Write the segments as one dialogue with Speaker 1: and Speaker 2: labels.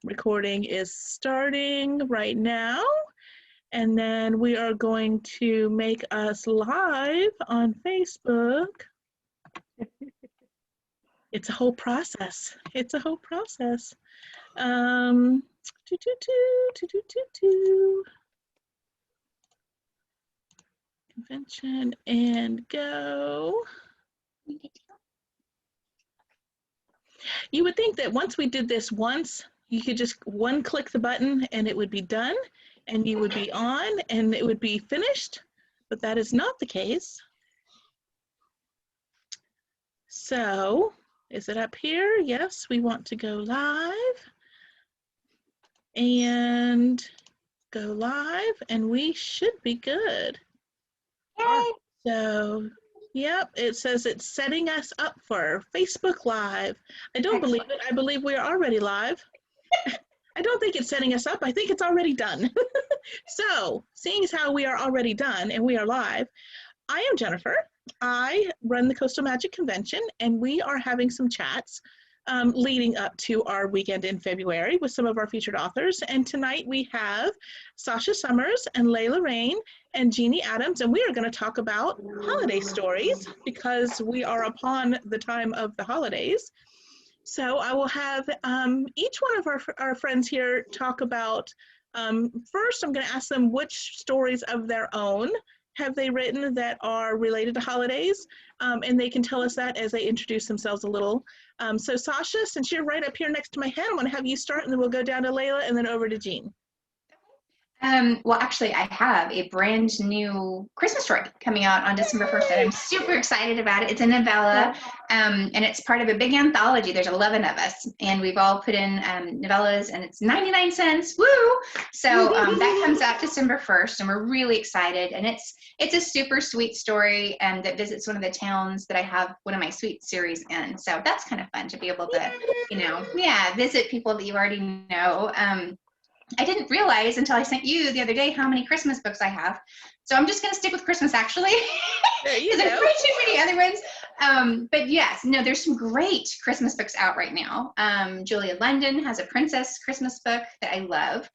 Speaker 1: recording is starting right now. And then we are going to make us live on Facebook. It's a whole process. It's a whole process. Convention and go. You would think that once we did this once, you could just click the button and it would be done and you would be on and it would be finished, but that is not the case. So, is it up here? Yes, we want to go live and go live and we should be good.
Speaker 2: Yay!
Speaker 1: So, yep, it says it's setting us up for Facebook Live. I don't believe it. I believe we are already live. I don't think it's setting us up. I think it's already done. So, seeing as how we are already done and we are live, I am Jennifer. I run the Coastal Magic Convention, and we are having some chats leading up to our weekend in February with some of our featured authors. And tonight we have Sasha Summers and Layla Reyne and Jeanne Adams, and we are going to talk about holiday stories because we are upon the time of the holidays. So I will have each one of our friends here talk about, first I'm going to ask them which stories of their own have they written that are related to holidays, and they can tell us that as they introduce themselves a little. So Sasha, since you're right up here next to my head, I'm going to have you start, and then we'll go down to Layla and then over to Jeanne.
Speaker 2: Well, actually, I have a brand new Christmas story coming out on December 1st, and I'm super excited about it. It's a novella, and it's part of a big anthology. There's 11 of us, and we've all put in novellas, and it's 99 cents. Woo! So that comes out December 1st, and we're really excited. And it's a super sweet story that visits one of the towns that I have one of my sweet series in. So that's kind of fun to be able to, visit people that you already know. I didn't realize until I sent you the other day how many Christmas books I have. So I'm just going to stick with Christmas, actually. Because there's way too many other ones. But yes, no, there's some great Christmas books out right now. Julia London has a princess Christmas book that I love.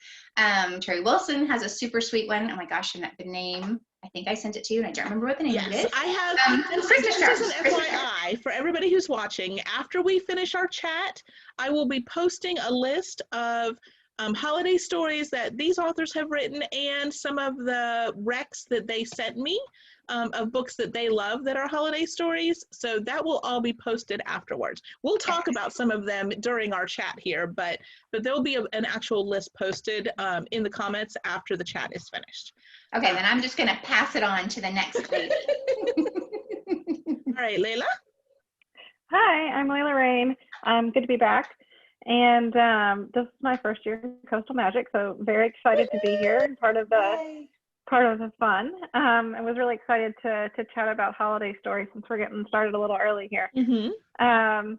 Speaker 2: Terry Wilson has a super sweet one. Oh my gosh, I know the name. I think I sent it to you, and I don't remember what the name of it is.
Speaker 1: I have, this is an FYI for everybody who's watching. After we finish our chat, I will be posting a list of holiday stories that these authors have written and some of the recs that they sent me of books that they love that are holiday stories. So that will all be posted afterwards. We'll talk about some of them during our chat here, but there'll be an actual list posted in the comments after the chat is finished.
Speaker 2: Okay, then I'm just going to pass it on to the next lady.
Speaker 1: All right, Layla.
Speaker 3: Hi, I'm Layla Reyne. Good to be back. And this is my first year in Coastal Magic, so very excited to be here and part of the fun. I was really excited to chat about holiday stories since we're getting started a little early here.
Speaker 1: Mm-hmm.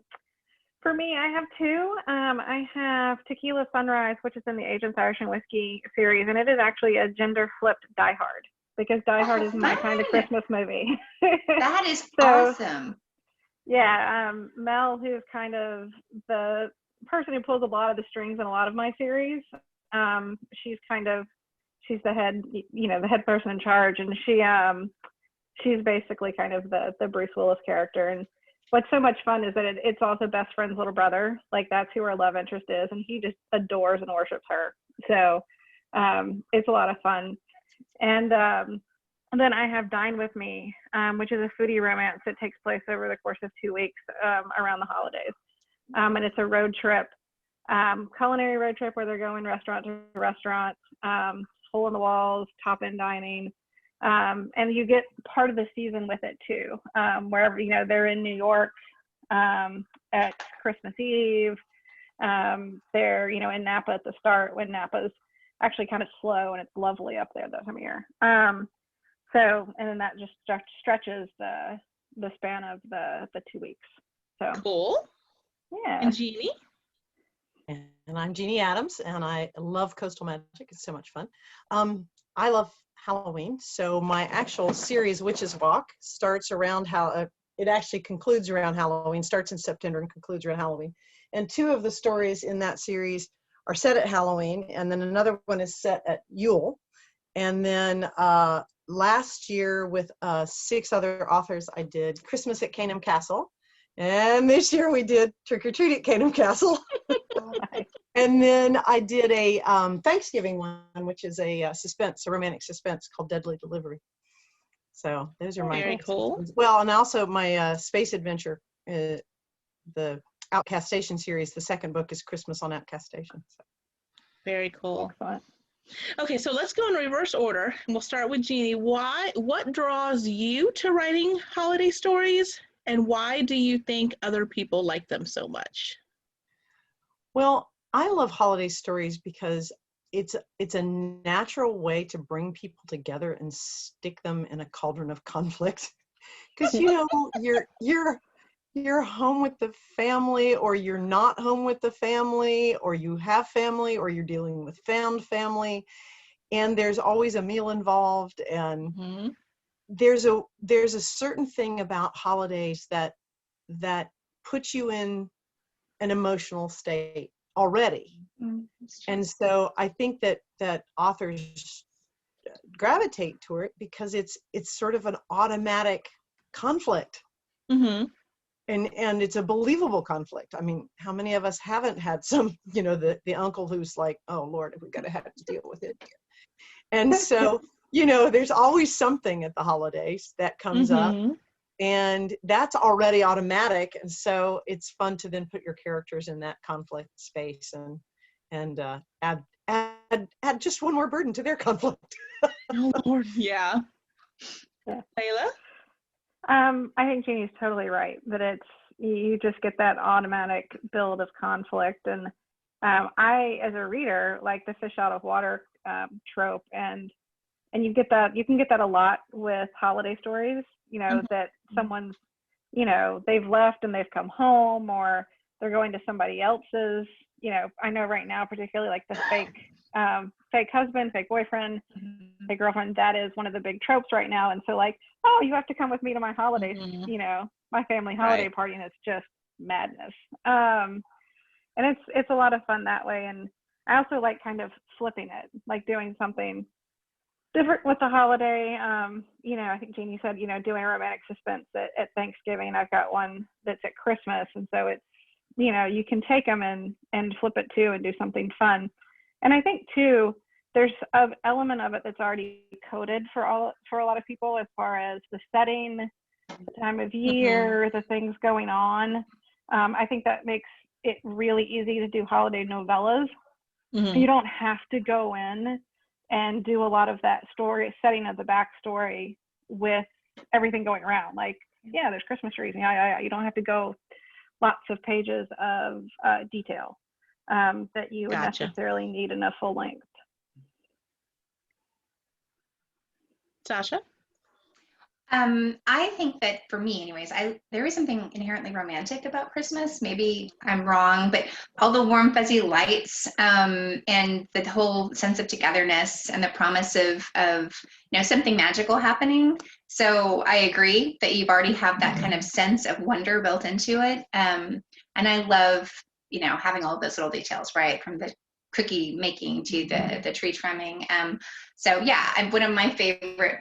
Speaker 3: For me, I have two. I have Tequila Sunrise, which is in the Agents Irish and Whiskey series, and it is actually a gender-flipped Die Hard, because Die Hard is my kind of Christmas movie.
Speaker 2: That is awesome.
Speaker 3: Yeah, Mel, who's kind of the person who pulls a lot of the strings in a lot of my series, she's the head, the head person in charge, and she's basically kind of the Bruce Willis character. And what's so much fun is that it's also best friend's little brother. Like, that's who her love interest is, and he just adores and worships her. So it's a lot of fun. And then I have Dine With Me, which is a foodie romance that takes place over the course of 2 weeks around the holidays. And it's a road trip, culinary road trip where they're going restaurant to restaurant, hole in the walls, top end dining. And you get part of the season with it too, wherever, they're in New York at Christmas Eve. They're, in Napa at the start when Napa's actually kind of slow and it's lovely up there that time of year. So, and then that just stretches the span of the 2 weeks. So
Speaker 1: cool.
Speaker 3: Yeah.
Speaker 1: And Jeanne?
Speaker 4: And I'm Jeanne Adams, and I love Coastal Magic. It's so much fun. I love Halloween, so my actual series, Witch's Walk, starts around it actually concludes around Halloween, starts in September and concludes around Halloween. And two of the stories in that series are set at Halloween, and then another one is set at Yule. And then last year with 6 other authors, I did Christmas at Caneham Castle. And this year we did Trick or Treat at Caneham Castle. And then I did a Thanksgiving one, which is a romantic suspense called Deadly Delivery. So those are my
Speaker 1: very cool.
Speaker 4: Well, and also my space adventure, the Outcast Station series. The second book is Christmas on Outcast Station. So.
Speaker 1: Very cool.
Speaker 3: Excellent.
Speaker 1: Okay, so let's go in reverse order, and we'll start with Jeanne. What draws you to writing holiday stories, and why do you think other people like them so much?
Speaker 4: Well, I love holiday stories because it's a natural way to bring people together and stick them in a cauldron of conflict. Because you're home with the family, or you're not home with the family, or you have family, or you're dealing with found family, and there's always a meal involved, and
Speaker 1: Mm-hmm.
Speaker 4: there's a certain thing about holidays that puts you in an emotional state already.
Speaker 2: Mm-hmm.
Speaker 4: And so I think that authors gravitate toward it because it's sort of an automatic conflict.
Speaker 1: Mm-hmm.
Speaker 4: And it's a believable conflict. I mean, how many of us haven't had some, the uncle who's like, oh Lord, we're going to have to deal with it again. And so, there's always something at the holidays that comes up, and that's already automatic. And so it's fun to then put your characters in that conflict space and add just one more burden to their conflict.
Speaker 1: Oh Lord, yeah.
Speaker 3: Yeah.
Speaker 1: Layla?
Speaker 3: I think Jeannie's totally right, that you just get that automatic build of conflict. And I, as a reader, like the fish out of water trope, and you can get that a lot with holiday stories, that someone's, they've left and they've come home, or they're going to somebody else's, I know right now, particularly like the fake husband, fake boyfriend, fake girlfriend, that is one of the big tropes right now. And so like, oh, you have to come with me to my holiday, my family holiday party, and it's just madness. And it's a lot of fun that way. And I also like kind of flipping it, like doing something different with the holiday. I think Jeanne said, doing a romantic suspense at Thanksgiving. I've got one that's at Christmas. And so it's, you can take them and flip it too and do something fun. And I think too, there's an element of it that's already coded for a lot of people, as far as the setting, the time of year, the things going on. I think that makes it really easy to do holiday novellas. You don't have to go in and do a lot of that story setting of the backstory with everything going around. Like, yeah, there's Christmas trees. Yeah. You don't have to go lots of pages of detail that you would necessarily need in a full length.
Speaker 1: Sasha?
Speaker 2: I think that for me anyways, there is something inherently romantic about Christmas. Maybe I'm wrong, but all the warm fuzzy lights and the whole sense of togetherness and the promise of something magical happening. So I agree that you've already have that kind of sense of wonder built into it. And I love, having all of those little details, right? From the cookie making to the tree trimming. So yeah, one of my favorite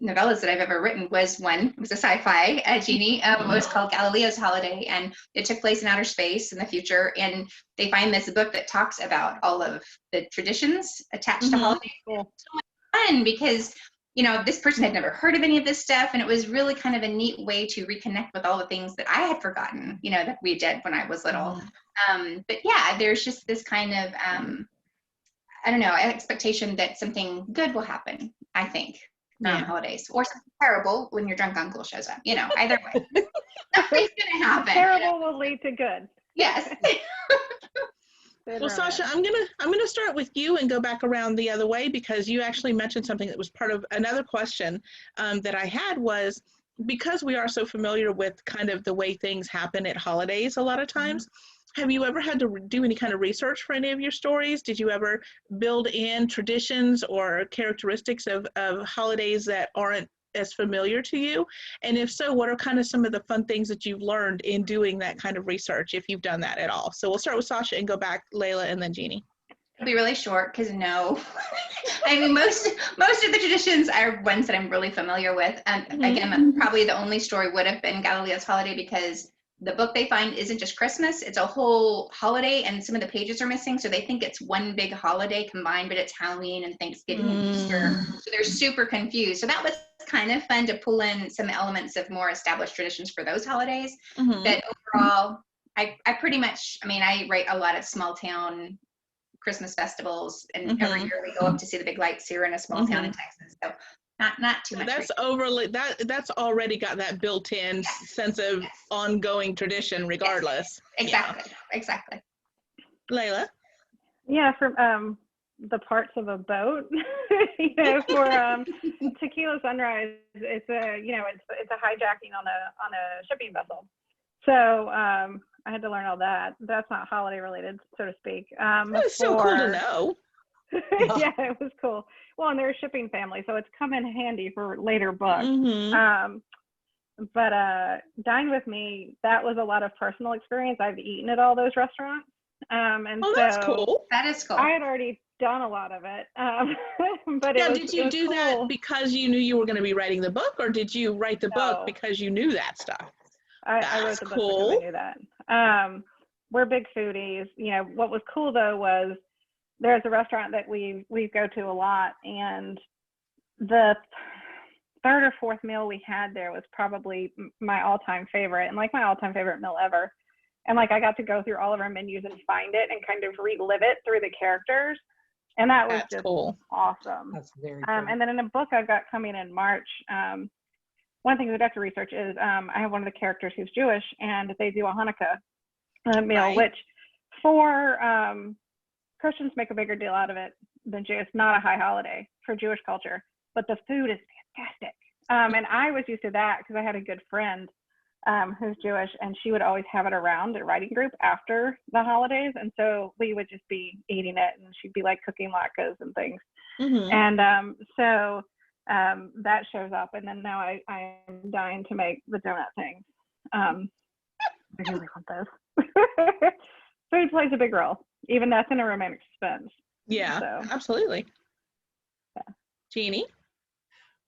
Speaker 2: novellas that I've ever written was a sci-fi, Jeanne. It was called Galileo's Holiday, and it took place in outer space in the future. And they find this book that talks about all of the traditions attached to holidays. Cool. So much fun because this person had never heard of any of this stuff, and it was really kind of a neat way to reconnect with all the things that I had forgotten, that we did when I was little. But yeah, there's just this kind of, expectation that something good will happen, I think, around holidays, or something terrible when your drunk uncle shows up, either way. Nothing's gonna happen.
Speaker 3: Terrible will lead to good.
Speaker 2: Yes.
Speaker 1: Well, Sasha, I'm gonna start with you and go back around the other way, because you actually mentioned something that was part of another question that I had, was because we are so familiar with kind of the way things happen at holidays a lot of times. Have you ever had to do any kind of research for any of your stories? Did you ever build in traditions or characteristics of holidays that aren't as familiar to you? And if so, what are kind of some of the fun things that you've learned in doing that kind of research, if you've done that at all? So we'll start with Sasha and go back, Layla, and then Jeanne.
Speaker 2: It'll be really short because no. I mean, most of the traditions are ones that I'm really familiar with. Again, probably the only story would have been Galileo's holiday, because the book they find isn't just Christmas, it's a whole holiday, and some of the pages are missing, so they think it's one big holiday combined, but it's Halloween and Thanksgiving and Easter, so they're super confused. So that was kind of fun to pull in some elements of more established traditions for those holidays. But overall, I pretty much, I mean, I write a lot of small town Christmas festivals, and every year we go up to see the big lights here in a small town in Texas, so not too much.
Speaker 1: That's overly that's already got that built-in sense of ongoing tradition regardless.
Speaker 2: Exactly.
Speaker 1: Layla?
Speaker 3: Yeah, for the parts of a boat, you know, for Tequila Sunrise, it's a, you know, it's a hijacking on a shipping vessel. So I had to learn all that. That's not holiday related, so to speak.
Speaker 1: It's so cool to know.
Speaker 3: Yeah, it was cool. Well, and they're a shipping family, so it's come in handy for later books. But Dine With Me, that was a lot of personal experience. I've eaten at all those restaurants. And so
Speaker 1: that's cool.
Speaker 2: That is cool.
Speaker 3: I had already done a lot of it. But
Speaker 1: now,
Speaker 3: it was,
Speaker 1: did you do
Speaker 3: cool.
Speaker 1: that because you knew you were going to be writing the book, or did you write the book
Speaker 3: No.
Speaker 1: because you knew that stuff?
Speaker 3: I wrote the book because I knew that. We're big foodies. You know, what was cool though was there's a restaurant that we go to a lot, and the third or fourth meal we had there was probably my all-time favorite, and like my all-time favorite meal ever. And like I got to go through all of our menus and find it and kind of relive it through the characters, and that was just
Speaker 1: cool.
Speaker 3: Awesome.
Speaker 4: That's very cool.
Speaker 3: And then in a book I've got coming in March, one thing that I have to research is I have one of the characters who's Jewish, and they do a Hanukkah meal, which for Christians make a bigger deal out of it than Jews. Not a high holiday for Jewish culture, but the food is fantastic. And I was used to that because I had a good friend who's Jewish, and she would always have it around a writing group after the holidays, and so we would just be eating it, and she'd be like cooking latkes and things. And so that shows up, and then now I am dying to make the donut things. I really want those. Food plays a big role, even that's in a romantic suspense.
Speaker 1: Yeah,
Speaker 3: so.
Speaker 1: Absolutely.
Speaker 3: Yeah.
Speaker 1: Jeanne?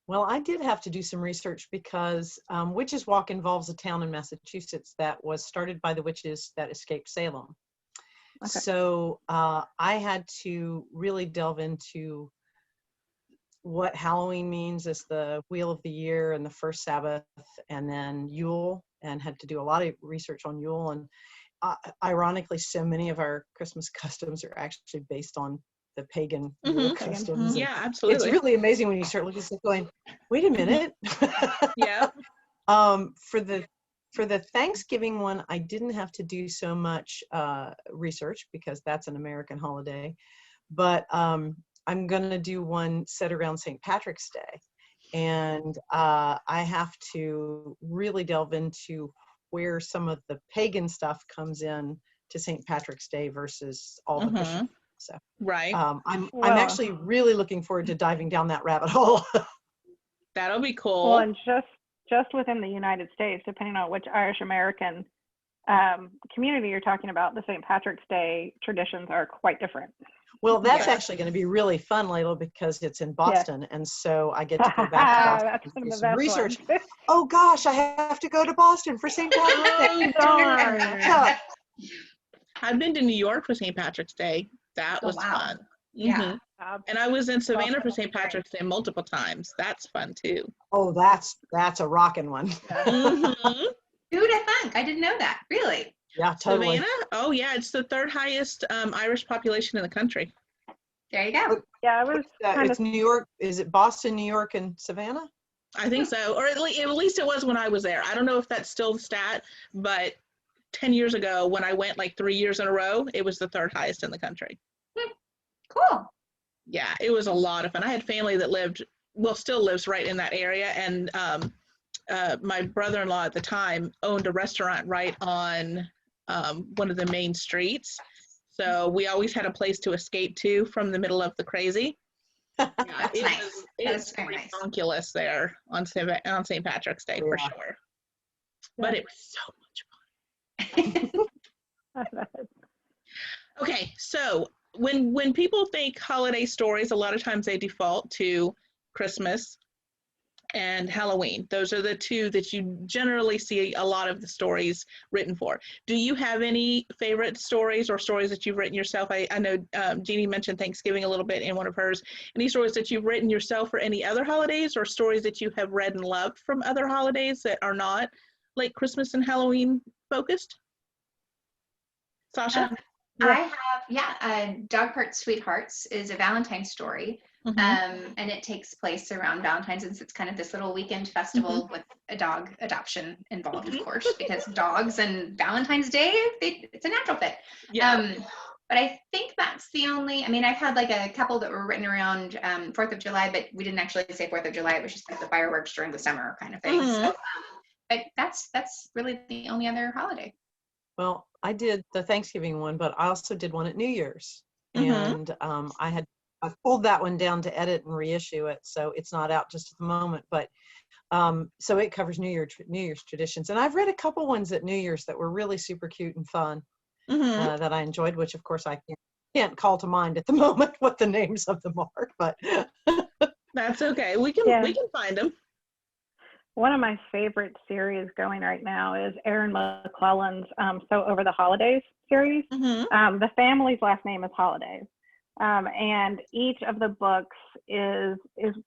Speaker 4: Well, I did have to do some research because Witches Walk involves a town in Massachusetts that was started by the witches that escaped Salem. Okay. So I had to really delve into what Halloween means as the wheel of the year and the first Sabbath, and then Yule, and had to do a lot of research on Yule. And ironically, so many of our Christmas customs are actually based on the pagan Yule customs.
Speaker 1: Yeah, absolutely.
Speaker 4: It's really amazing when you start looking at it going, wait a minute.
Speaker 1: Yeah.
Speaker 4: For the Thanksgiving one, I didn't have to do so much research because that's an American holiday, but I'm going to do one set around St. Patrick's Day. And I have to really delve into where some of the pagan stuff comes in to St. Patrick's Day versus all the Christian. So
Speaker 1: right.
Speaker 4: I'm actually really looking forward to diving down that rabbit hole.
Speaker 1: That'll be cool.
Speaker 3: Well, and just within the United States, depending on which Irish American community you're talking about, the St. Patrick's Day traditions are quite different.
Speaker 4: Well, that's actually going to be really fun, Layla, because it's in Boston, and so I get to go back to Boston and do some research. Oh gosh, I have to go to Boston for St. Patrick's Day.
Speaker 1: Darn. I've been to New York for St. Patrick's Day. That was fun.
Speaker 2: Yeah.
Speaker 1: And I was in Savannah for St. Patrick's Day multiple times. That's fun too.
Speaker 4: Oh, that's a rockin' one.
Speaker 2: Who'd have thunk? I didn't know that. Really?
Speaker 4: Yeah, totally.
Speaker 1: Savannah? Oh yeah, it's the third highest Irish population in the country.
Speaker 2: There you go.
Speaker 3: Yeah,
Speaker 4: it's New York. Is it Boston, New York, and Savannah?
Speaker 1: I think so, or at least it was when I was there. I don't know if that's still the stat, but 10 years ago when I went like 3 years in a row, it was the third highest in the country.
Speaker 2: Cool.
Speaker 1: Yeah, it was a lot of fun. I had family that still lives right in that area, and my brother-in-law at the time owned a restaurant right on one of the main streets. So we always had a place to escape to from the middle of the crazy. Yeah,
Speaker 2: That's nice. That is
Speaker 1: it's
Speaker 2: very nice.
Speaker 1: ridiculous there on St. Patrick's Day for
Speaker 4: Yeah.
Speaker 1: sure. But it was so much fun. Okay, so when people think holiday stories, a lot of times they default to Christmas and Halloween. Those are the two that you generally see a lot of the stories written for. Do you have any favorite stories or stories that you've written yourself? I know Jeannie mentioned Thanksgiving a little bit in one of hers. Any stories that you've written yourself for any other holidays, or stories that you have read and loved from other holidays that are not like Christmas and Halloween focused? Sasha?
Speaker 2: I have, Dog Heart Sweethearts is a Valentine's story.
Speaker 1: Mhm.
Speaker 2: And it takes place around Valentine's, and it's kind of this little weekend festival with a dog adoption involved, of course, because dogs and Valentine's Day, it's a natural fit.
Speaker 1: Yeah.
Speaker 2: But I think that's the only, I mean, I've had like a couple that were written around 4th of July, but we didn't actually say 4th of July. It was just like the fireworks during the summer kind of thing. So, but that's really the only other holiday.
Speaker 4: Well, I did the Thanksgiving one, but I also did one at New Year's. And I pulled that one down to edit and reissue it, so it's not out just at the moment. But so it covers New Year's traditions, and I've read a couple ones at New Year's that were really super cute and fun that I enjoyed. Which, of course, I can't call to mind at the moment what the names of them are, but
Speaker 1: That's okay. We can find them.
Speaker 3: One of my favorite series going right now is Erin McClellan's So Over the Holidays series. The family's last name is Holidays. And each of the books is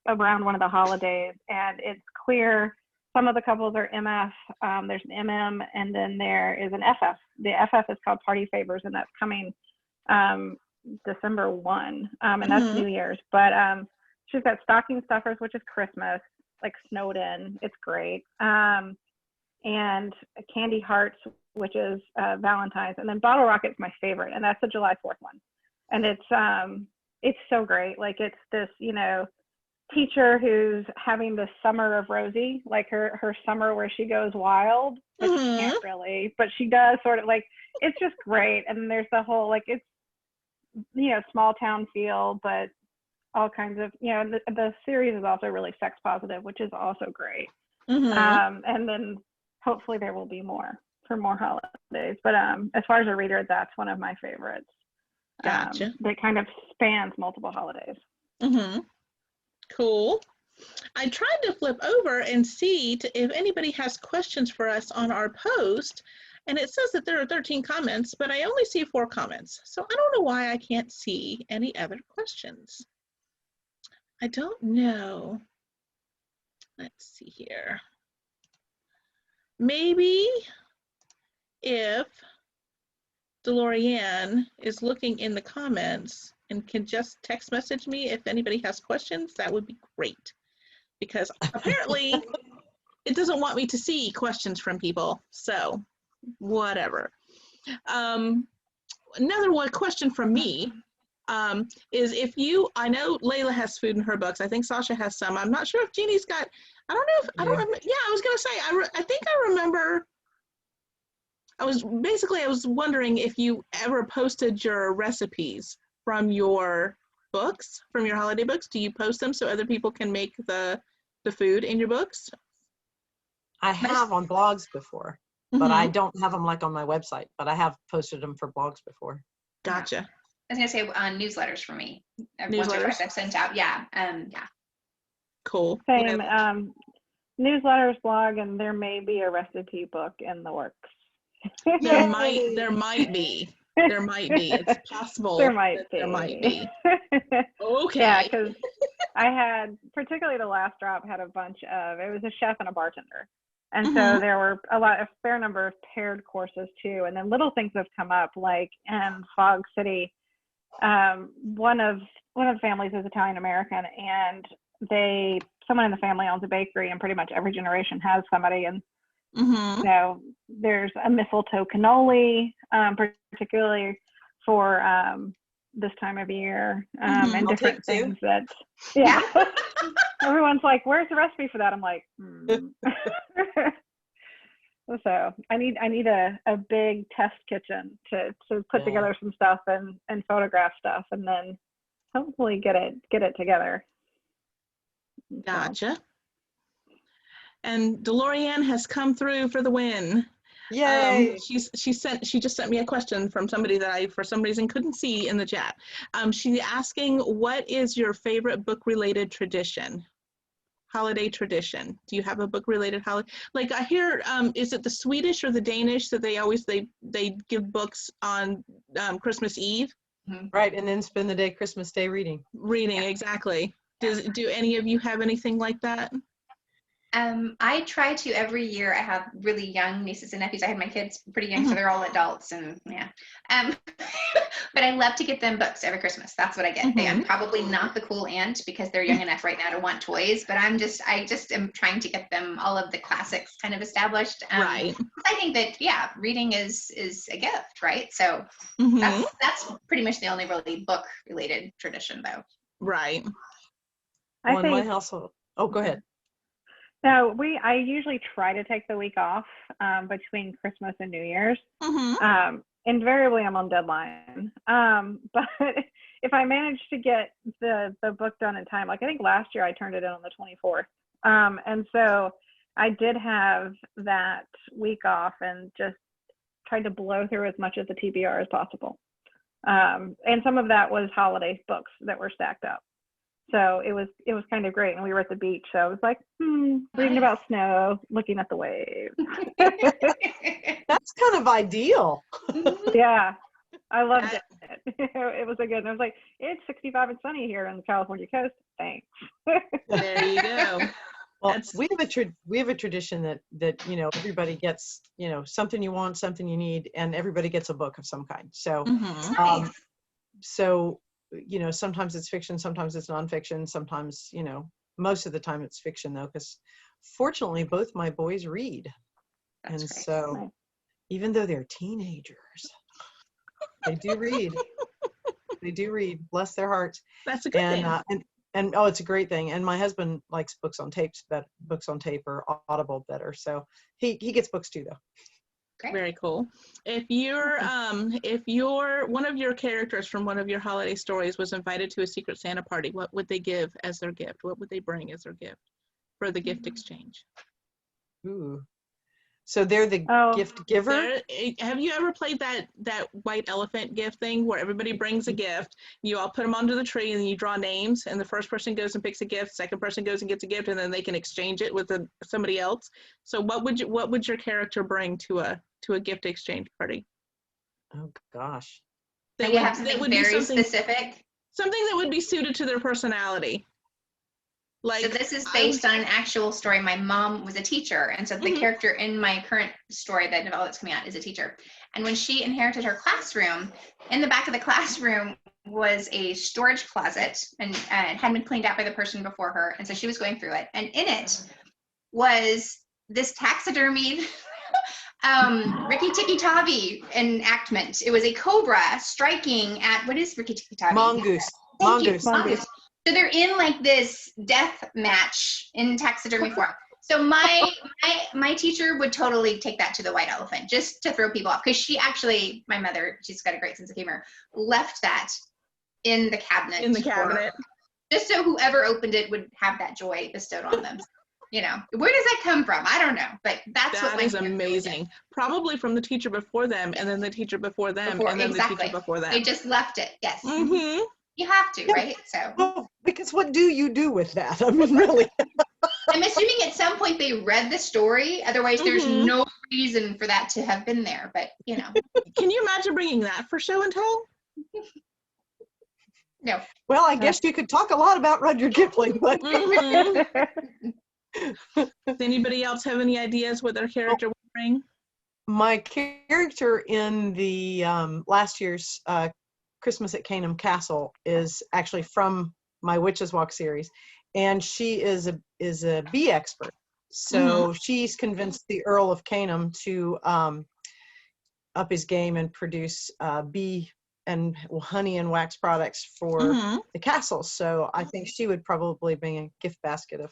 Speaker 3: around one of the holidays, and it's clear some of the couples are MF, there's an MM, and then there is an FF. The FF is called Party Favors, and that's coming December 1, and that's New Year's. But she's got Stocking Stuffers, which is Christmas, like snowed in. It's great. And Candy Hearts, which is Valentine's, and then Bottle Rocket's my favorite, and that's the July 4th one. And it's so great. Like, it's this, teacher who's having the summer of Rosie, like her summer where she goes wild, but she can't really, but she does sort of, like, it's just great. And there's the whole, like, it's, small town feel, but all kinds of, the series is also really sex positive, which is also great. And then hopefully there will be more for more holidays. But as far as a reader, that's one of my favorites.
Speaker 1: Gotcha.
Speaker 3: That kind of spans multiple holidays.
Speaker 1: Cool. I tried to flip over and see if anybody has questions for us on our post, and it says that there are 13 comments, but I only see 4 comments. So I don't know why I can't see any other questions. I don't know. Let's see here. Maybe if DeLorean is looking in the comments and can just text message me if anybody has questions, that would be great. Because apparently it doesn't want me to see questions from people. So whatever. Another one question from me is I know Layla has food in her books. I think Sasha has some. I'm not sure if Jeannie's got, I don't remember. Yeah, I was going to say, I think I remember. I was wondering if you ever posted your recipes from your books, from your holiday books. Do you post them so other people can make the food in your books?
Speaker 4: I have on blogs before, but I don't have them like on my website, but I have posted them for blogs before.
Speaker 1: Gotcha.
Speaker 2: I was gonna say newsletters for me.
Speaker 1: Newsletters?
Speaker 2: Once or twice I've sent out. Yeah.
Speaker 1: Cool.
Speaker 3: Same. Newsletters, blog, and there may be a recipe book in the works.
Speaker 1: There might be. It's possible.
Speaker 3: There might
Speaker 1: be. Okay.
Speaker 3: Yeah, because I had, particularly the last drop, had a bunch of, it was a chef and a bartender. And so there were a fair number of paired courses too. And then little things have come up, like in Fog City, one of the families is Italian American, and someone in the family owns a bakery, and pretty much every generation has somebody. And there's a mistletoe cannoli, particularly for this time of year, and different things that, everyone's like, where's the recipe for that? I'm like, So I need a big test kitchen to put together some stuff and photograph stuff, and then hopefully get it together.
Speaker 1: Gotcha. And DeLorean has come through for the win.
Speaker 4: Yay!
Speaker 1: She just sent me a question from somebody that I, for some reason, couldn't see in the chat. She's asking, what is your favorite book-related tradition? Holiday tradition. Do you have a book-related holiday? Like I hear, is it the Swedish or the Danish that they give books on Christmas Eve?
Speaker 4: Right, and then spend the day Christmas Day reading.
Speaker 1: Reading, exactly. Do any of you have anything like that?
Speaker 2: I try to every year. I have really young nieces and nephews. I had my kids pretty young, so they're all adults, and yeah. But I love to get them books every Christmas. That's what I get. I'm probably not the cool aunt because they're young enough right now to want toys, but I just am trying to get them all of the classics kind of established.
Speaker 1: Right.
Speaker 2: I think that reading is a gift, right? So that's pretty much the only really book related tradition, though.
Speaker 1: Right.
Speaker 3: I
Speaker 4: in
Speaker 3: think,
Speaker 4: my household. Oh, go ahead.
Speaker 3: no, I usually try to take the week off between Christmas and New Year's. Invariably, I'm on deadline. But if I manage to get the book done in time, like I think last year I turned it in on the 24th. And so I did have that week off and just tried to blow through as much of the TBR as possible. And some of that was holiday books that were stacked up. So it was kind of great, and we were at the beach, so I was like, reading about snow, looking at the waves.
Speaker 4: That's kind of ideal.
Speaker 3: Yeah, I loved it. It was a good. And I was like, it's 65 and sunny here on the California coast. Thanks.
Speaker 1: There you go.
Speaker 4: Well, we have a tradition that everybody gets something you want, something you need, and everybody gets a book of some kind. So so sometimes it's fiction, sometimes it's nonfiction, sometimes most of the time it's fiction though, because fortunately both my boys read. That's and great. So nice. Even though they're teenagers, they do read. They do read. Bless their hearts.
Speaker 1: That's a good thing.
Speaker 4: And it's a great thing. And my husband likes books on tape or Audible better. So he gets books too though.
Speaker 1: Great. Very cool. If one of your characters from one of your holiday stories was invited to a Secret Santa party, what would they give as their gift? What would they bring as their gift for the gift exchange?
Speaker 4: Ooh. So they're the gift giver?
Speaker 1: Have you ever played that white elephant gift thing where everybody brings a gift, you all put them onto the tree, and then you draw names, and the first person goes and picks a gift, second person goes and gets a gift, and then they can exchange it with somebody else? So what would your character bring to a gift exchange party?
Speaker 4: Oh gosh.
Speaker 2: They would have something very specific.
Speaker 1: Something that would be suited to their personality.
Speaker 2: So this is based on an actual story. My mom was a teacher, and so the character in my current story, that novella that's coming out, is a teacher. And when she inherited her classroom, in the back of the classroom was a storage closet, and it hadn't been cleaned out by the person before her, and so she was going through it. And in it was this taxidermied Rikki Tikki Tavi enactment. It was a cobra striking at, what is Rikki Tikki Tavi?
Speaker 4: Mongoose.
Speaker 2: Mongoose. So they're in like this death match in taxidermy form. So my teacher would totally take that to the white elephant just to throw people off, because she actually, my mother, she's got a great sense of humor, left that in the cabinet. Just so whoever opened it would have that joy bestowed on them. Where does that come from? I don't know, but that's what
Speaker 1: is amazing. Probably from the teacher before them, and then the teacher before them, and then the teacher before them.
Speaker 2: They just left it. Yes. You have to, right? So.
Speaker 4: Well, because what do you do with that? I mean, really.
Speaker 2: I'm assuming at some point they read the story. Otherwise, there's no reason for that to have been there. But
Speaker 1: Can you imagine bringing that for show and tell?
Speaker 2: No.
Speaker 4: Well, I guess you could talk a lot about Rudyard Kipling, but.
Speaker 1: Does anybody else have any ideas what their character would bring?
Speaker 4: My character in the last year's Christmas at Caneham Castle is actually from my Witches Walk series, and she is a bee expert. So she's convinced the Earl of Caneham to up his game and produce bee and honey and wax products for the castle. So I think she would probably bring a gift basket of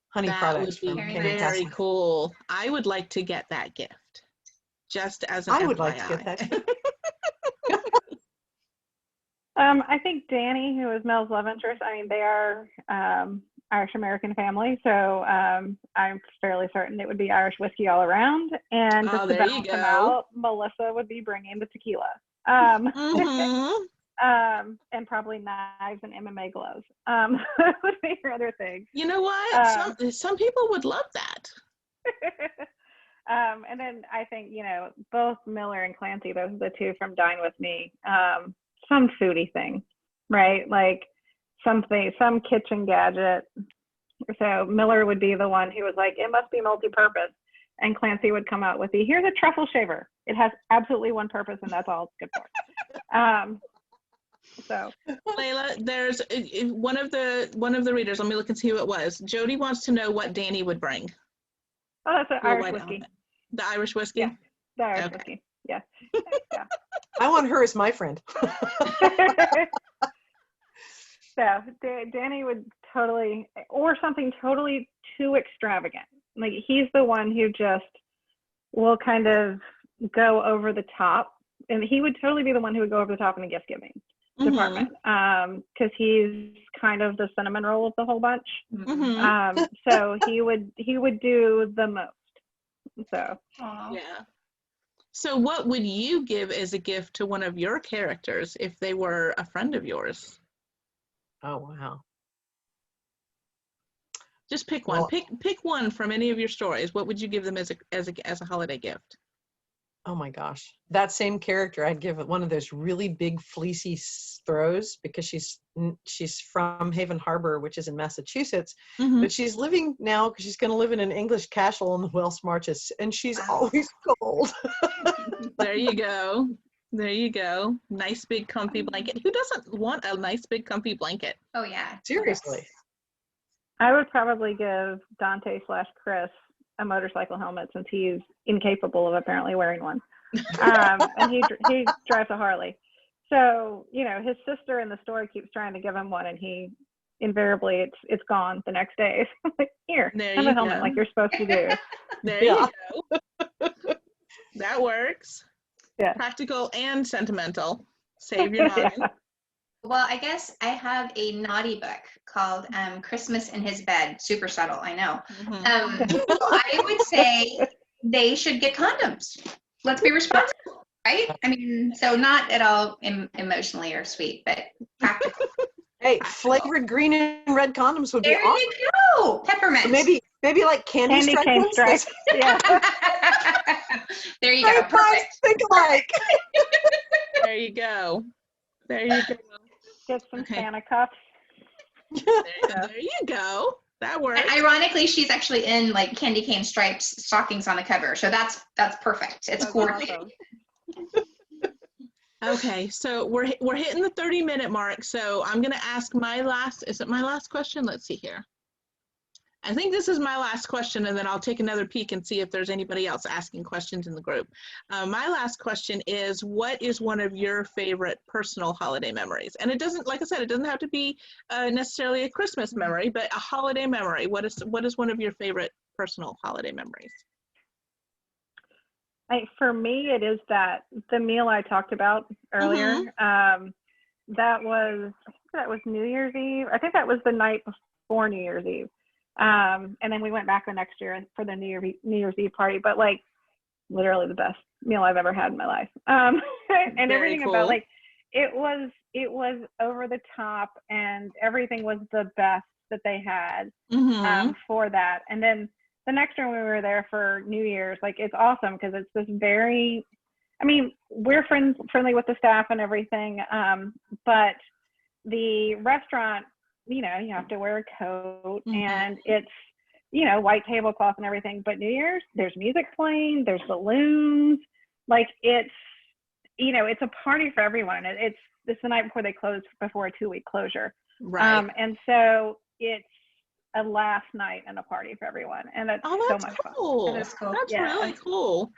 Speaker 4: honey products.
Speaker 1: That would be very cool. I would like to get that gift. Just as an FYI.
Speaker 4: I would like to get that.
Speaker 3: I think Danny, who is Mel's love interest, I mean, they are Irish American family, so I'm fairly certain it would be Irish whiskey all around. And just to
Speaker 1: there you
Speaker 3: balance them
Speaker 1: go.
Speaker 3: out, Melissa would be bringing the tequila.
Speaker 1: Mhm.
Speaker 3: And probably knives and MMA gloves. That would be your other things.
Speaker 1: You know what? Some people would love that.
Speaker 3: And then I think, both Miller and Clancy, those are the two from Dine With Me, some foodie thing, right? Like something, some kitchen gadget. So Miller would be the one who was like, it must be multi-purpose. And Clancy would come out with here's a truffle shaver. It has absolutely one purpose, and that's all it's good for. So
Speaker 1: Layla, there's one of the readers. Let me look and see who it was. Jody wants to know what Danny would bring.
Speaker 3: Oh, that's an
Speaker 1: Blue
Speaker 3: Irish
Speaker 1: White
Speaker 3: whiskey.
Speaker 1: Elephant. The Irish whiskey?
Speaker 3: Yeah, the Irish
Speaker 1: Okay.
Speaker 3: whiskey. Yeah. Yeah.
Speaker 4: I want her as my friend.
Speaker 3: So Danny would totally, or something totally too extravagant. Like he's the one who just will kind of go over the top, and he would totally be the one who would go over the top in the gift giving department, because he's kind of the cinnamon roll of the whole bunch. So he would do the most. So
Speaker 1: yeah. So what would you give as a gift to one of your characters if they were a friend of yours?
Speaker 4: Oh, wow.
Speaker 1: Just pick one.
Speaker 4: Well,
Speaker 1: pick one from any of your stories. What would you give them as a holiday gift?
Speaker 4: oh my gosh. That same character, I'd give it one of those really big fleecy throws, because she's from Haven Harbor, which is in Massachusetts, but she's living now because she's going to live in an English castle on the Welsh Marches, and she's always cold.
Speaker 1: There you go. There you go. Nice big comfy blanket. Who doesn't want a nice big comfy blanket?
Speaker 2: Oh yeah.
Speaker 4: Seriously.
Speaker 3: I would probably give Dante/Chris a motorcycle helmet, since he's incapable of apparently wearing one. And he drives a Harley. So, his sister in the story keeps trying to give him one, and he invariably it's gone the next day. Like, here, have a helmet like you're supposed to do.
Speaker 1: There you go. That works.
Speaker 3: Yeah.
Speaker 1: Practical and sentimental. Save your noggin.
Speaker 3: Yeah.
Speaker 2: Well, I guess I have a naughty book called Christmas in His Bed. Super subtle, I know. So I would say they should get condoms. Let's be responsible, right? I mean, so not at all emotionally or sweet, but practical.
Speaker 4: Hey, flavored green and red condoms would be
Speaker 2: There
Speaker 4: awesome.
Speaker 2: you go. Peppermint.
Speaker 4: So maybe like candy
Speaker 3: cane
Speaker 4: stripes.
Speaker 3: Yeah.
Speaker 2: There you go. Perfect.
Speaker 4: Think alike.
Speaker 1: There you go. There you go.
Speaker 3: Get some Santa cups.
Speaker 1: There you go. That works.
Speaker 2: And ironically, she's actually in like candy cane stripes stockings on the cover, so that's perfect. It's coordinated.
Speaker 3: Awesome.
Speaker 1: Okay, so we're hitting the 30-minute mark. So I'm gonna ask is it my last question? Let's see here. I think this is my last question, and then I'll take another peek and see if there's anybody else asking questions in the group. My last question is, what is one of your favorite personal holiday memories? And it doesn't, like I said, it doesn't have to be necessarily a Christmas memory, but a holiday memory. What is one of your favorite personal holiday memories?
Speaker 3: For me, it is the meal I talked about earlier. That was New Year's Eve. I think that was the night before New Year's Eve. And then we went back the next year for the New Year's Eve party, but like literally the best meal I've ever had in my life. And
Speaker 1: Very
Speaker 3: everything
Speaker 1: cool.
Speaker 3: about it was over the top, and everything was the best that they had for that. And then the next year when we were there for New Year's, like it's awesome because it's this very, I mean, we're friendly with the staff and everything, but the restaurant, you have to wear a coat and it's, white tablecloth and everything. But New Year's, there's music playing, there's balloons, like it's a party for everyone. It's the night before they close, before a 2-week closure.
Speaker 1: Right.
Speaker 3: And so it's a last night and a party for everyone, and that's so much
Speaker 1: cool.
Speaker 3: fun.
Speaker 2: That is cool.
Speaker 1: That's really cool.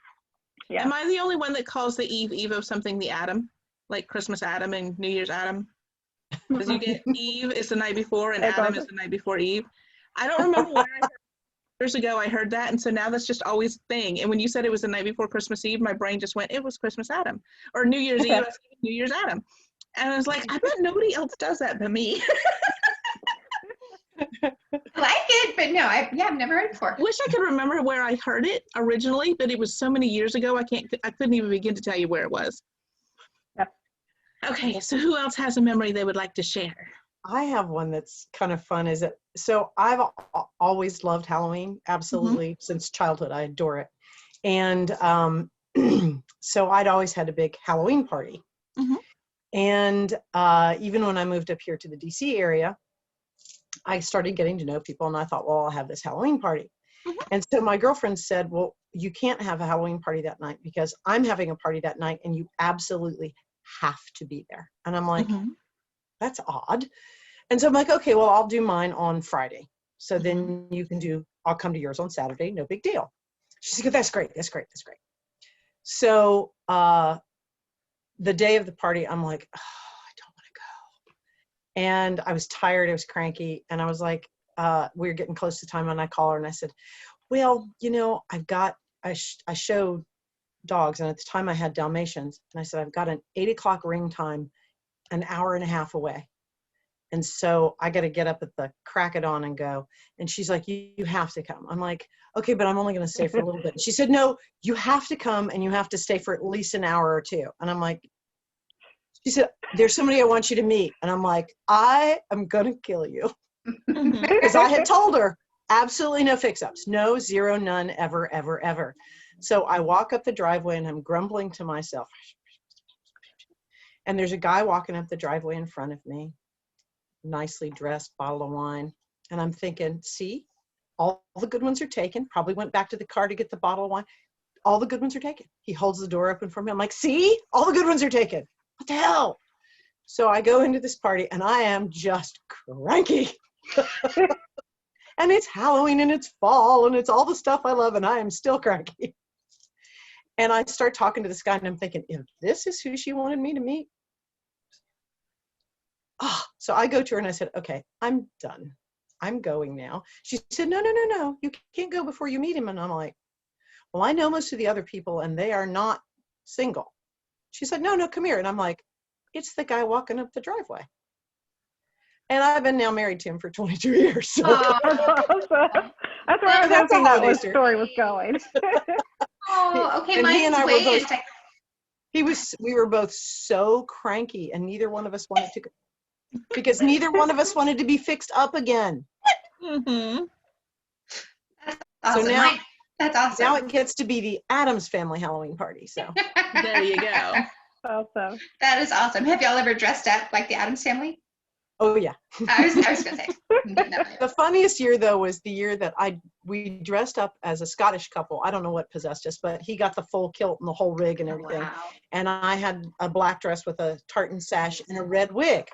Speaker 3: Yeah.
Speaker 1: Am I the only one that calls the Eve of something the Adam, like Christmas Adam and New Year's Adam? Because you get Eve is the night before and Adam is the night before Eve. I don't remember where years ago I heard that, and so now that's just always a thing. And when you said it was the night before Christmas Eve, my brain just went, it was Christmas Adam, or New Year's Eve, I was thinking New Year's Adam, and I was like, I bet nobody else does that but me.
Speaker 2: but no, I've never heard it before.
Speaker 1: I wish I could remember where I heard it originally, but it was so many years ago. I couldn't even begin to tell you where it was.
Speaker 3: Yep.
Speaker 1: Okay, so who else has a memory they would like to share?
Speaker 4: I have one that's kind of fun. So I've always loved Halloween, absolutely, since childhood. I adore it. And so I'd always had a big Halloween party.
Speaker 1: Mhm.
Speaker 4: And even when I moved up here to the DC area, I started getting to know people, and I thought, well, I'll have this Halloween party.
Speaker 1: Mhm.
Speaker 4: And so my girlfriend said, well, you can't have a Halloween party that night because I'm having a party that night and you absolutely have to be there. And I'm like,
Speaker 1: Mhm.
Speaker 4: that's odd. And so I'm like, okay, well, I'll do mine on Friday. So then I'll come to yours on Saturday. No big deal. She's like, that's great. That's great. That's great. So the day of the party, I'm like, oh, I don't want to go. And I was tired. I was cranky. And I was like, we were getting close to time, and I call her and I said, well, I show dogs, and at the time I had Dalmatians. And I said, I've got an 8 o'clock ring time, an hour and a half away. And so I got to get up at the crack of dawn and go. And she's like, you have to come. I'm like, okay, but I'm only going to stay for a little bit. And she said, no, you have to come, and you have to stay for at least an hour or two. And I'm like, she said, there's somebody I want you to meet. And I'm like, I am going to kill you.
Speaker 1: Mhm.
Speaker 4: Because I had told her, absolutely no fix-ups. No, zero, none, ever, ever, ever. So I walk up the driveway, and I'm grumbling to myself. And there's a guy walking up the driveway in front of me, nicely dressed, bottle of wine. And I'm thinking, see, all the good ones are taken. Probably went back to the car to get the bottle of wine. All the good ones are taken. He holds the door open for me. I'm like, see, all the good ones are taken. What the hell? So I go into this party, and I am just cranky. And it's Halloween, and it's fall, and it's all the stuff I love, and I am still cranky. And I start talking to this guy, and I'm thinking, if this is who she wanted me to meet. Oh, so I go to her and I said, okay, I'm done. I'm going now. She said, no. You can't go before you meet him. And I'm like, well, I know most of the other people, and they are not single. She said, no, come here. And I'm like, it's the guy walking up the driveway. And I've been now married to him for 22 years. So.
Speaker 2: Oh,
Speaker 3: That's awesome. That's where I was
Speaker 4: That's a
Speaker 3: hoping that
Speaker 4: holiday
Speaker 3: story was going.
Speaker 2: okay.
Speaker 4: And he and I were both,
Speaker 2: Mine's
Speaker 4: we were both so cranky, and neither one of us wanted to go. Because neither one of us wanted to be fixed up again.
Speaker 1: Mhm.
Speaker 2: awesome.
Speaker 4: So now,
Speaker 2: that's awesome.
Speaker 4: now it gets to be the Addams family Halloween party. So
Speaker 1: There you go.
Speaker 3: Awesome.
Speaker 2: That is awesome. Have y'all ever dressed up like the Addams family?
Speaker 4: oh yeah.
Speaker 2: I was gonna say. No.
Speaker 4: The funniest year though was the year that we dressed up as a Scottish couple. I don't know what possessed us, but he got the full kilt and the whole rig and everything.
Speaker 2: Wow.
Speaker 4: And I had a black dress with a tartan sash and a red wig.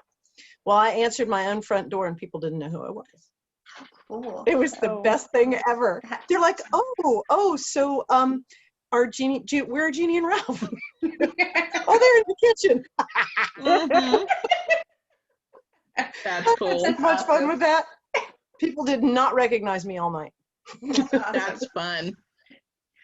Speaker 4: Well, I answered my own front door, and people didn't know who I was.
Speaker 2: Cool.
Speaker 4: It was the best thing ever. They're like, so where are Jeannie and Ralph? Oh, they're in the kitchen.
Speaker 1: Mhm. That's cool.
Speaker 4: Had much fun with that. People did not recognize me all night.
Speaker 1: That's fun.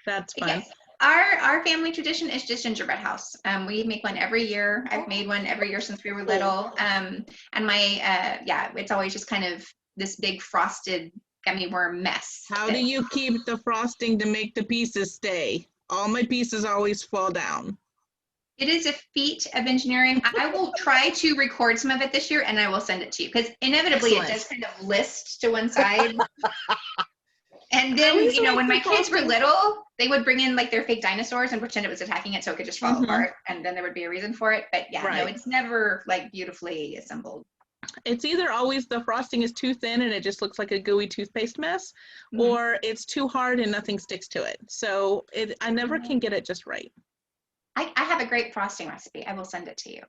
Speaker 1: That's fun.
Speaker 2: Yes. Our family tradition is just gingerbread house. We make one every year. I've made one every year since we were little. And my it's always just kind of this big frosted gummy worm mess.
Speaker 1: How do you keep the frosting to make the pieces stay? All my pieces always fall down.
Speaker 2: It is a feat of engineering. I will try to record some of it this year, and I will send it to you, because inevitably
Speaker 1: Excellent.
Speaker 2: it does kind of list to one side. And then, when my kids were little, they would bring in like their fake dinosaurs and pretend it was attacking it so it could just fall apart, and then there would be a reason for it. But yeah, no,
Speaker 1: Right.
Speaker 2: it's never like beautifully assembled.
Speaker 1: It's either always the frosting is too thin and it just looks like a gooey toothpaste mess,
Speaker 2: Mhm.
Speaker 1: or it's too hard and nothing sticks to it. So I never can get it just right.
Speaker 2: I have a great frosting recipe. I will send it to you.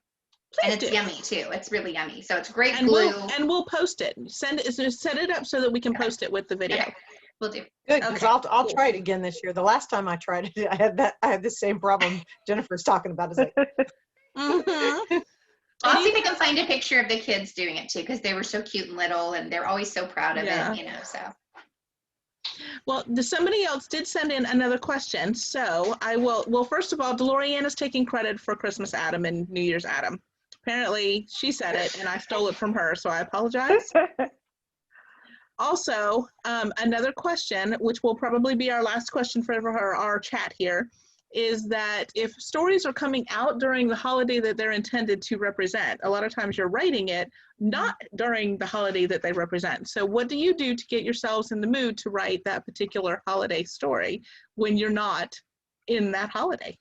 Speaker 1: Please
Speaker 2: And it's
Speaker 1: do.
Speaker 2: yummy too. It's really yummy. So it's great
Speaker 1: And
Speaker 2: glue.
Speaker 1: we'll post it. Set it up so that we can
Speaker 2: Okay.
Speaker 1: post it with the video.
Speaker 2: Okay. We'll do.
Speaker 4: Good, because
Speaker 1: Okay,
Speaker 4: I'll
Speaker 1: cool.
Speaker 4: try it again this year. The last time I tried it, I had the same problem Jennifer's talking about. It's like,
Speaker 1: Mhm.
Speaker 2: I'll see if I can find a picture of the kids doing it too, because they were so cute and little, and they're always so proud of
Speaker 1: Yeah.
Speaker 2: it, so.
Speaker 1: Well, somebody else did send in another question. So I will, well, first of all, DeLorean is taking credit for Christmas Adam and New Year's Adam. Apparently she said it and I stole it from her, so I apologize. Also, another question, which will probably be our last question for our chat here, is that if stories are coming out during the holiday that they're intended to represent, a lot of times you're writing it not during the holiday that they represent. So what do you do to get yourselves in the mood to write that particular holiday story when you're not in that holiday?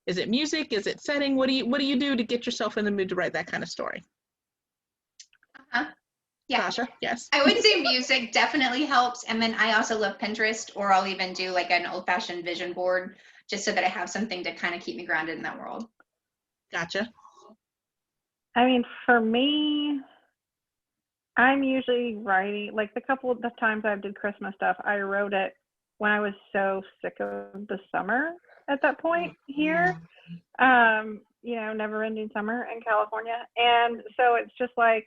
Speaker 1: Is it music? Is it setting? What do you do to get yourself in the mood to write that kind of story?
Speaker 2: Yeah.
Speaker 1: Sasha, yes.
Speaker 2: I would say music definitely helps. And then I also love Pinterest, or I'll even do like an old-fashioned vision board just so that I have something to kind of keep me grounded in that world.
Speaker 1: Gotcha.
Speaker 3: I mean, for me, I'm usually writing, like the couple of the times I did Christmas stuff, I wrote it when I was so sick of the summer at that point here. You know, never ending summer in California. And so it's just like,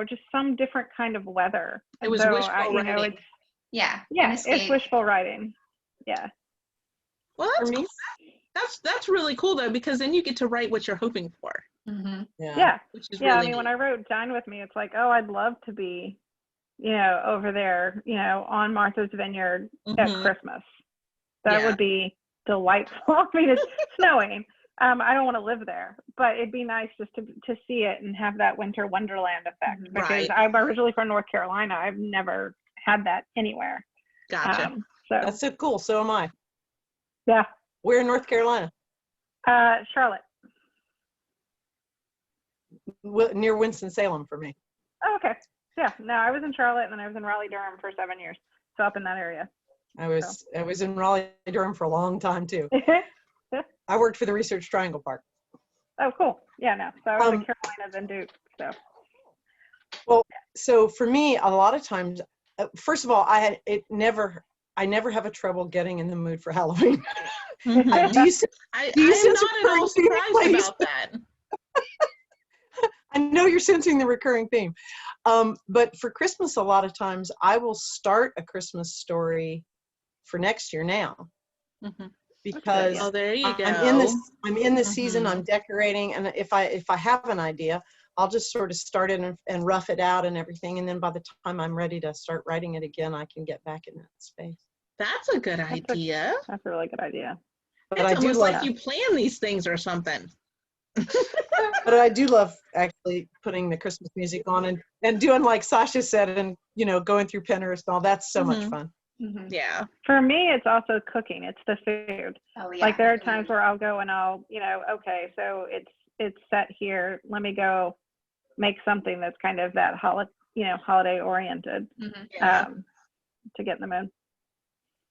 Speaker 3: just some different kind of weather.
Speaker 1: It was
Speaker 3: so
Speaker 1: wishful writing.
Speaker 2: Yeah.
Speaker 3: It's wishful writing. Yeah.
Speaker 1: Well,
Speaker 4: For me,
Speaker 1: that's really cool though, because then you get to write what you're hoping for.
Speaker 2: Mm-hmm.
Speaker 3: Yeah.
Speaker 1: Which is
Speaker 3: Yeah.
Speaker 1: really
Speaker 3: I mean, when I wrote Dine With Me, it's like, oh, I'd love to be, over there, on Martha's Vineyard at Christmas. That would be delightful. I mean, it's snowing. I don't want to live there, but it'd be nice just to see it and have that winter wonderland effect, because
Speaker 1: Right.
Speaker 3: I'm originally from North Carolina. I've never had that anywhere.
Speaker 1: Gotcha.
Speaker 3: So
Speaker 4: that's so cool. So am I.
Speaker 3: yeah,
Speaker 4: We're in North Carolina,
Speaker 3: Charlotte.
Speaker 4: near Winston-Salem for me.
Speaker 3: Oh, okay. Yeah, no, I was in Charlotte and then I was in Raleigh-Durham for 7 years. So up in that area.
Speaker 4: I was in Raleigh-Durham for a long time too. I worked for the Research Triangle Park.
Speaker 3: Oh, cool. Yeah, no. So I was in Carolina, then Duke. So.
Speaker 4: Well, so for me, a lot of times, first of all, I never have a trouble getting in the mood for Halloween.
Speaker 1: I am not at all surprised about that.
Speaker 4: I know you're sensing the recurring theme. But for Christmas, a lot of times I will start a Christmas story for next year now. Because
Speaker 1: there you go.
Speaker 4: I'm in this season, I'm decorating, and if I have an idea, I'll just sort of start it and rough it out and everything, and then by the time I'm ready to start writing it again, I can get back in that space.
Speaker 1: That's a good idea.
Speaker 3: That's a really good idea.
Speaker 4: But
Speaker 1: it's
Speaker 4: I do
Speaker 1: almost
Speaker 4: love,
Speaker 1: like you plan these things or something.
Speaker 4: but I do love actually putting the Christmas music on and doing like Sasha said, and going through Pinterest and all. That's so much fun.
Speaker 1: Yeah.
Speaker 3: For me, it's also cooking. It's the food.
Speaker 2: Oh yeah.
Speaker 3: Like there are times where I'll go and I'll, okay, so it's set here. Let me go make something that's kind of that holiday oriented to get in the mood.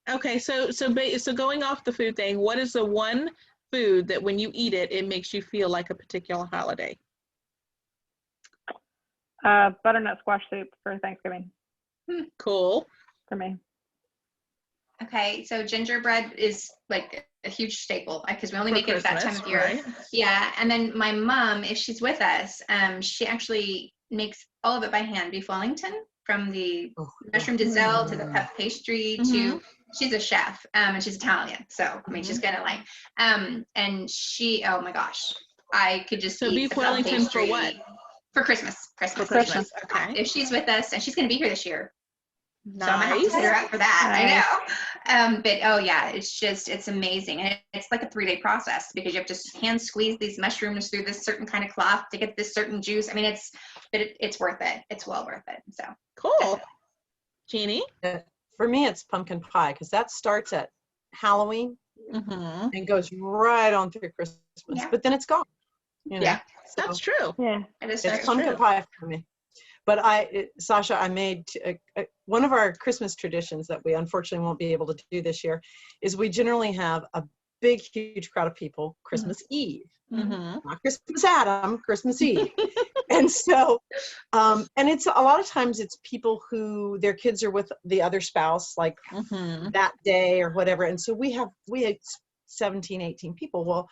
Speaker 1: Okay, so going off the food thing, what is the one food that when you eat it, it makes you feel like a particular holiday?
Speaker 3: Butternut squash soup for Thanksgiving.
Speaker 1: Cool.
Speaker 3: For me.
Speaker 2: Okay, so gingerbread is like a huge staple because we only make it at that time of year.
Speaker 1: Right?
Speaker 2: Yeah, and then my mom, if she's with us, she actually makes all of it by hand. Beef Wellington, from the mushroom dessert to the puff pastry to she's a chef and she's Italian, so I mean she's gonna like and she, oh my gosh, I could just eat
Speaker 1: beef
Speaker 2: the puff
Speaker 1: Wellington
Speaker 2: pastry
Speaker 1: for what?
Speaker 2: For Christmas.
Speaker 1: For Christmas. Okay.
Speaker 2: If she's with us, and she's gonna be here this year.
Speaker 1: Nice.
Speaker 2: So I'm gonna have to hit her up for that. I know. But oh yeah, it's amazing. And it's like a 3-day process because you have to hand squeeze these mushrooms through this certain kind of cloth to get this certain juice. I mean, it's worth it. It's well worth it. So
Speaker 1: cool. Jeannie?
Speaker 4: For me, it's pumpkin pie because that starts at Halloween and goes right on through Christmas. Yeah. But then it's gone.
Speaker 1: Yeah, so that's true.
Speaker 3: Yeah,
Speaker 2: it's
Speaker 4: pumpkin pie for me. But Sasha, I made one of our Christmas traditions that we unfortunately won't be able to do this year is we generally have a big, huge crowd of people Christmas Eve. Not Christmas Adam, Christmas Eve. And so, and it's a lot of times it's people who their kids are with the other spouse, like that day or whatever. And so we had 17, 18 people. Well,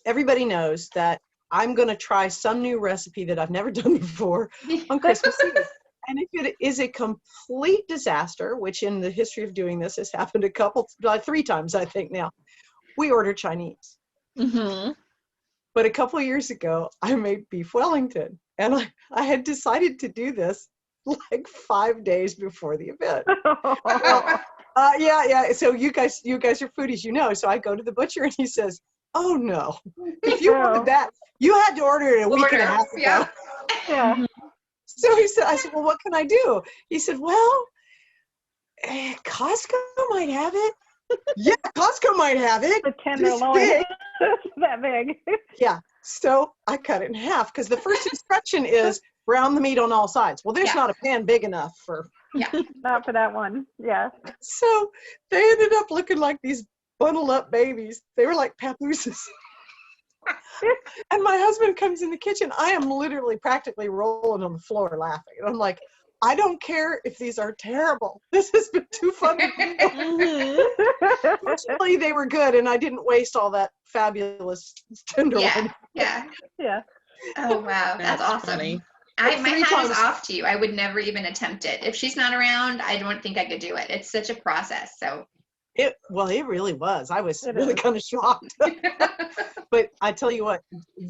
Speaker 4: everybody knows that I'm going to try some new recipe that I've never done before on Christmas Eve. And if it is a complete disaster, which in the history of doing this has happened 3 times, I think now, we order Chinese. But a couple of years ago, I made beef Wellington. And I had decided to do this like 5 days before the event. Yeah. So you guys are foodies, you know. So I go to the butcher and he says, "Oh no, if you ordered that, you had to order it a week and a half ago."
Speaker 3: Yeah.
Speaker 4: So I said, "Well, what can I do?" He said, "Well, Costco might have it." Yeah, Costco might have it.
Speaker 3: The tenderloin. That big.
Speaker 4: Yeah. So I cut it in half because the first instruction is brown the meat on all sides. Well, there's not a pan big enough for.
Speaker 2: Yeah.
Speaker 3: Not for that one. Yeah.
Speaker 4: So they ended up looking like these bundled up babies. They were like papooses. And my husband comes in the kitchen. I am literally practically rolling on the floor laughing. And I'm like, I don't care if these are terrible. This has been too fun to do. Fortunately, they were good, and I didn't waste all that fabulous tenderloin.
Speaker 2: Yeah. Oh, wow. That's awesome.
Speaker 1: Funny.
Speaker 2: My hat is off to you. I would never even attempt it. If she's not around, I don't think I could do it. It's such a process. So
Speaker 4: It really was. I was really kind of shocked. But I tell you what,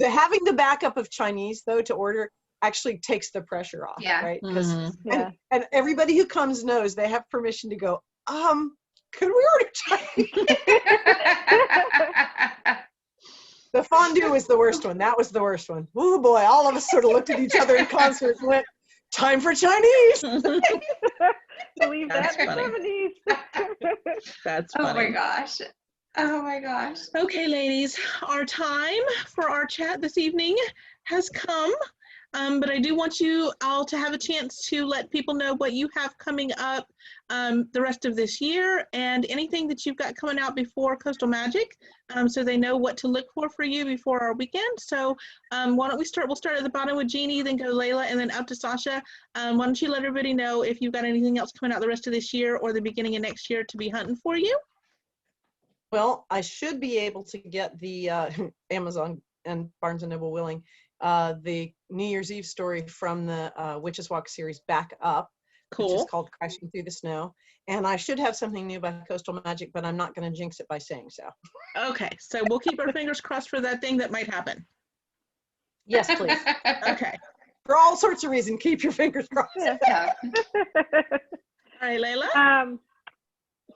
Speaker 4: having the backup of Chinese, though, to order actually takes the pressure off, right? Because and everybody who comes knows they have permission to go, could we order Chinese? The fondue was the worst one. That was the worst one. Oh boy, all of us sort of looked at each other in concert and went, time for Chinese.
Speaker 3: Believe that in the 70s.
Speaker 1: That's funny.
Speaker 2: Oh my gosh. Oh my gosh.
Speaker 1: Okay, ladies, our time for our chat this evening has come. But I do want you all to have a chance to let people know what you have coming up the rest of this year and anything that you've got coming out before Coastal Magic, so they know what to look for you before our weekend. So why don't we start? We'll start at the bottom with Jeannie, then go to Layla, and then up to Sasha. Why don't you let everybody know if you've got anything else coming out the rest of this year or the beginning of next year to be hunting for you?
Speaker 4: Well, I should be able to get the Amazon and Barnes & Noble willing, the New Year's Eve story from the Witches Walk series back up, which is called Crashing Through the Snow. And I should have something new by Coastal Magic, but I'm not going to jinx it by saying so.
Speaker 1: Okay, so we'll keep our fingers crossed for that thing that might happen.
Speaker 4: Yes, please.
Speaker 1: Okay.
Speaker 4: For all sorts of reasons, keep your fingers crossed.
Speaker 2: Yeah.
Speaker 1: All right, Layla?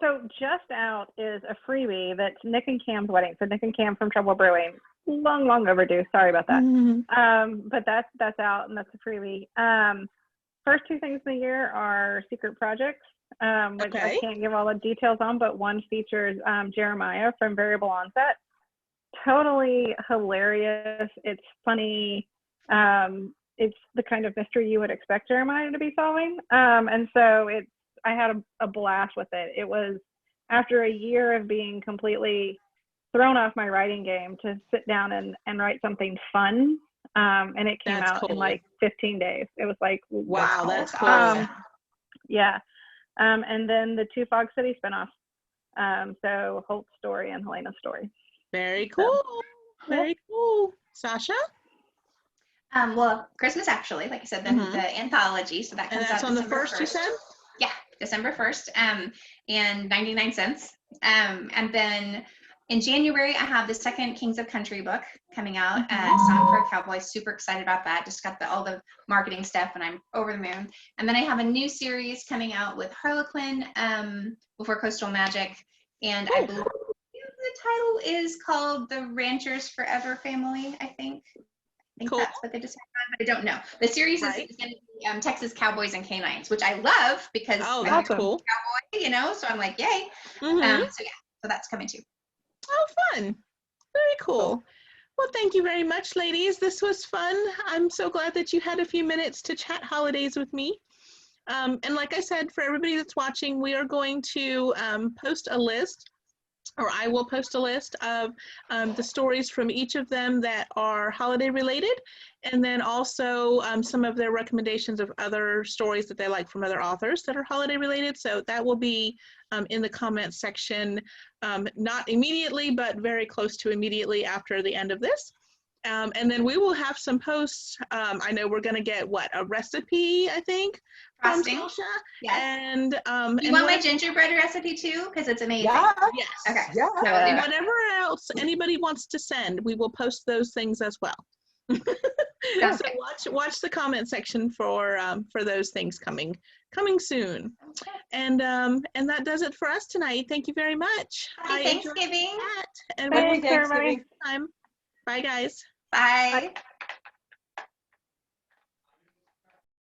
Speaker 3: So just out is a freebie that's Nick and Cam's wedding. So Nick and Cam from Trouble Brewing. Long overdue. Sorry about that. But that's out, and that's a freebie. First two things in the year are secret projects, which I can't give all the details on, but one features Jeremiah from Variable Onset. Totally hilarious. It's funny. It's the kind of mystery you would expect Jeremiah to be solving. And so I had a blast with it. It was after a year of being completely thrown off my writing game to sit down and write something fun. And it came out in like 15 days. It was like,
Speaker 1: wow, that's cool.
Speaker 3: Yeah. And then the two Fog City spinoffs. So Holt's story and Helena's story.
Speaker 1: Very cool. Very cool. Sasha?
Speaker 2: Well, Christmas actually, like I said, the anthology. So that comes out
Speaker 1: on the
Speaker 2: December
Speaker 1: 1st, you said?
Speaker 2: Yeah, December 1st, and 99 cents. And then in January, I have the second Kings of Country book coming out, Song for a Cowboy. Super excited about that. Just got all the marketing stuff, and I'm over the moon. And then I have a new series coming out with Harlequin before Coastal Magic, and I believe the title is called The Ranchers Forever Family, I think. That's what they decided on, but I don't know. The series is going to be Texas Cowboys and Canines, which I love because
Speaker 1: that's cool.
Speaker 2: Cowboy, so I'm like, yay. So that's coming too.
Speaker 1: Oh, fun. Very cool. Well, thank you very much, ladies. This was fun. I'm so glad that you had a few minutes to chat holidays with me. And like I said, for everybody that's watching, we are going to post a list, or I will post a list of the stories from each of them that are holiday related, and then also some of their recommendations of other stories that they like from other authors that are holiday related. So that will be in the comments section, not immediately, but very close to immediately after the end of this. And then we will have some posts. I know we're going to get a recipe, I think, from Sasha.
Speaker 2: Yes.
Speaker 1: And
Speaker 2: you want my gingerbread recipe too? Because it's amazing.
Speaker 1: Yeah. Yes.
Speaker 2: Okay.
Speaker 1: Yeah. So whatever else anybody wants to send, we will post those things as well.
Speaker 2: Sounds
Speaker 1: So
Speaker 2: good.
Speaker 1: watch the comment section for those things coming soon. And that does it for us tonight. Thank you very much. I
Speaker 2: Happy
Speaker 1: enjoyed
Speaker 2: Thanksgiving.
Speaker 1: that, and we will
Speaker 3: Thanks,
Speaker 1: see you
Speaker 3: everybody.
Speaker 1: next time. Bye, guys.
Speaker 2: Bye.